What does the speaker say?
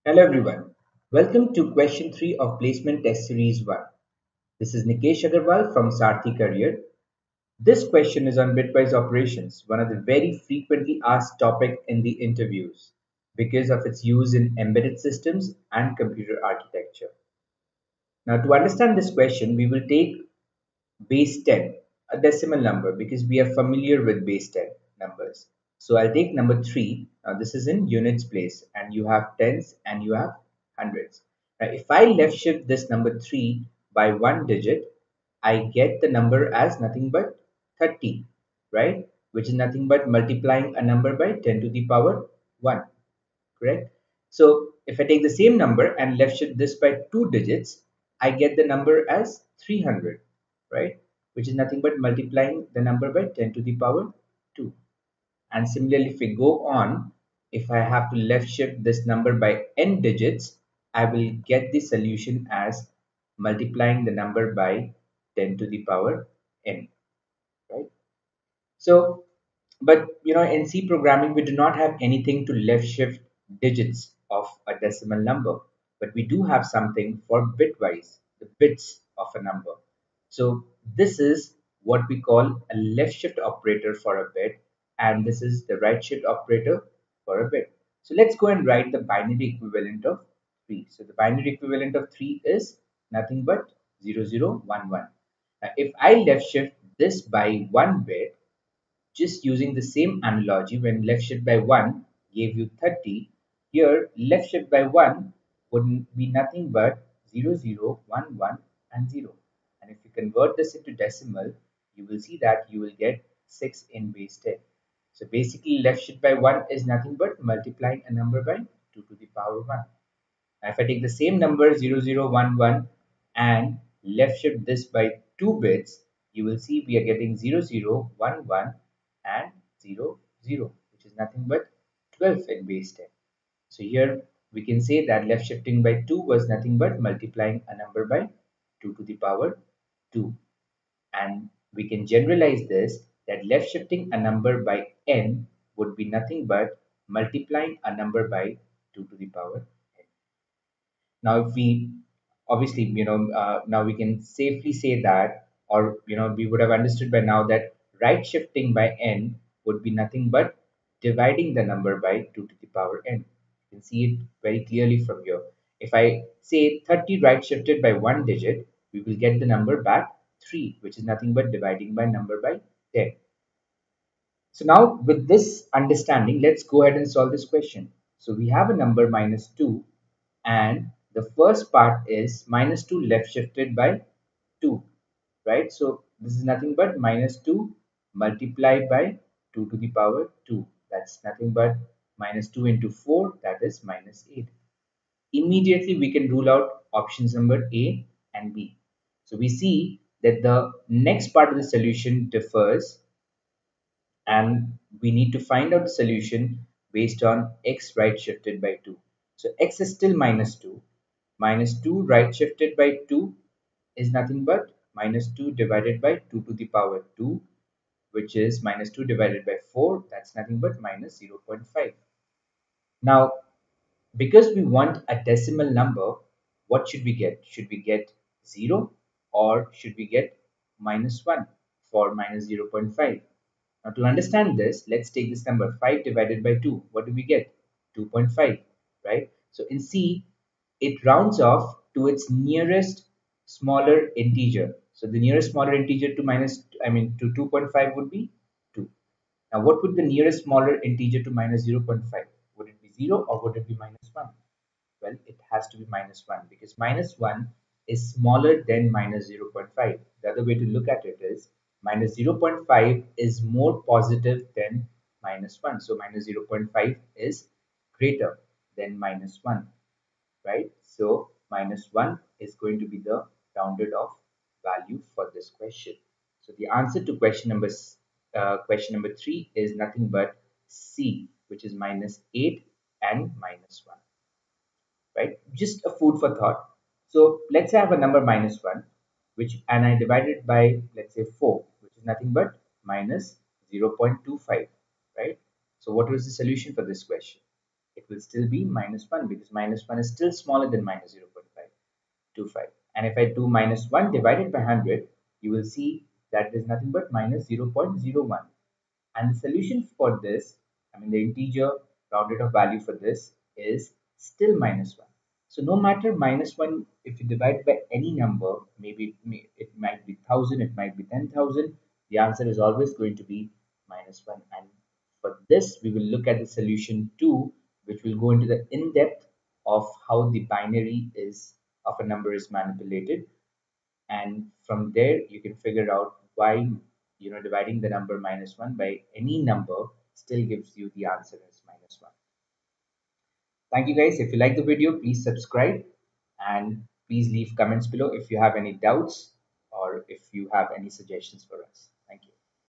Hello everyone. Welcome to question 3 of placement test series 1. This is Nikesh Agarwal from Sarthi Career. This question is on bitwise operations, one of the very frequently asked topic in the interviews because of its use in embedded systems and computer architecture. Now to understand this question, we will take base 10, a decimal number because we are familiar with base 10 numbers. So I'll take number 3. Now this is in units place and you have tens and you have hundreds. Now if I left shift this number 3 by one digit, I get the number as nothing but 30, right? Which is nothing but multiplying a number by 10 to the power 1, correct? So if I take the same number and left shift this by two digits, I get the number as 300, right? Which is nothing but multiplying the number by 10 to the power 2. And similarly, if we go on, if I have to left shift this number by n digits, I will get the solution as multiplying the number by 10 to the power n, right? So, but in C programming, we do not have anything to left shift digits of a decimal number, but we do have something for bitwise, the bits of a number. So this is what we call a left shift operator for a bit, and this is the right shift operator for a bit. So let's go and write the binary equivalent of 3. So the binary equivalent of 3 is nothing but 0011. Now, if I left shift this by one bit, just using the same analogy, when left shift by 1 gave you 30, here left shift by 1 would be nothing but 0011 and 0. And if you convert this into decimal, you will see that you will get 6 in base 10. So basically left shift by 1 is nothing but multiplying a number by 2 to the power 1. Now, if I take the same number 0011 and left shift this by 2 bits, you will see we are getting 0011 and 00, which is nothing but 12 in base 10. So here we can say that left shifting by 2 was nothing but multiplying a number by 2 to the power 2. And we can generalize this that left shifting a number by n would be nothing but multiplying a number by 2 to the power n. Now if we obviously now we can safely say that, or we would have understood by now that right shifting by n would be nothing but dividing the number by 2 to the power n. You can see it very clearly from here. If I say 30 right shifted by one digit, we will get the number back 3, which is nothing but dividing by number by 10. So now with this understanding, let's go ahead and solve this question. So we have a number minus 2, and the first part is minus 2 left shifted by 2, right? So this is nothing but minus 2 multiplied by 2 to the power 2. That's nothing but minus 2 into 4, that is minus 8. Immediately we can rule out options number A and B. So we see that the next part of the solution differs, and we need to find out the solution based on x right shifted by 2. So x is still minus 2. Minus 2 right shifted by 2 is nothing but minus 2 divided by 2 to the power 2, which is minus 2 divided by 4. That's nothing but minus 0.5. Now, because we want a decimal number, what should we get? Should we get 0 or should we get minus 1 for minus 0.5? Now to understand this, let's take this number 5 divided by 2. What do we get? 2.5, right? So in C, it rounds off to its nearest smaller integer. So the nearest smaller integer to to 2.5 would be 2. Now what would the nearest smaller integer to minus 0.5? Would it be 0 or would it be minus 1? Well, it has to be minus 1 because minus 1 is smaller than minus 0.5. The other way to look at it is minus 0.5 is more positive than minus 1. So minus 0.5 is greater than minus 1, right? So minus 1 is going to be the rounded off value for this question. So the answer to question number 3 is nothing but C, which is minus 8 and minus 1, right? Just a food for thought. So let's say I have a number minus 1, and I divide it by, let's say, 4, which is nothing but minus 0.25, right? So what was the solution for this question? it will still be minus 1 because minus 1 is still smaller than minus 0.525. And if I do minus 1 divided by 100, you will see that it is nothing but minus 0.01. And the solution for this, I mean the integer rounded off value for this is still minus 1. So no matter minus 1, if you divide by any number, maybe it might be 1000, it might be 10,000, the answer is always going to be minus 1. And for this, we will look at the solution 2, which will go into the in-depth of how the binary is of a number is manipulated, and from there you can figure out why dividing the number minus 1 by any number still gives you the answer as minus 1. Thank you guys. If you like the video, please subscribe and please leave comments below if you have any doubts or if you have any suggestions for us.